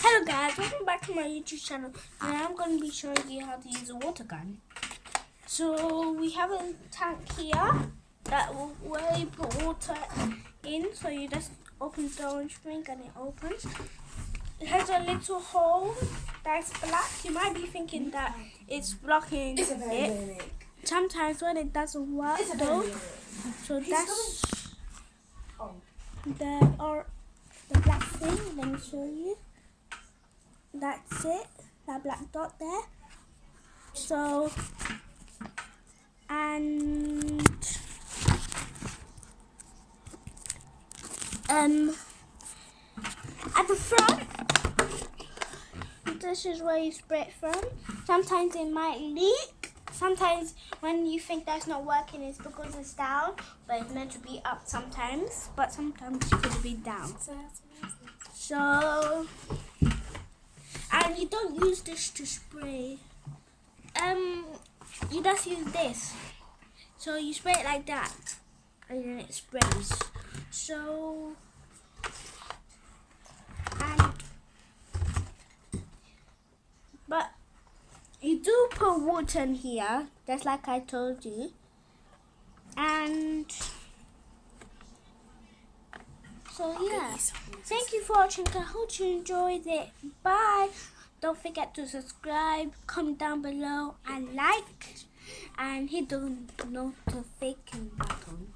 Hello guys, welcome back to my YouTube channel. Today I'm going to be showing you how to use a water gun. So we have a tank here where you put water in. So you just open the orange ring and it opens. It has a little hole that's black. You might be thinking that it's blocking it. Sometimes when it doesn't work though. So that's the black thing. Let me show you. That's it, that black dot there. So, and at the front, this is where you spray it from. Sometimes it might leak. Sometimes when you think that's not working, it's because it's down, but it's meant to be up sometimes. But sometimes it could be down. So. And you don't use this to spray. You just use this. So you spray it like that, and then it sprays. So, but you do put water in here, just like I told you. And so yeah, thank you for watching. I hope you enjoyed it. Bye. Don't forget to subscribe, comment down below, and like, and hit the notification button.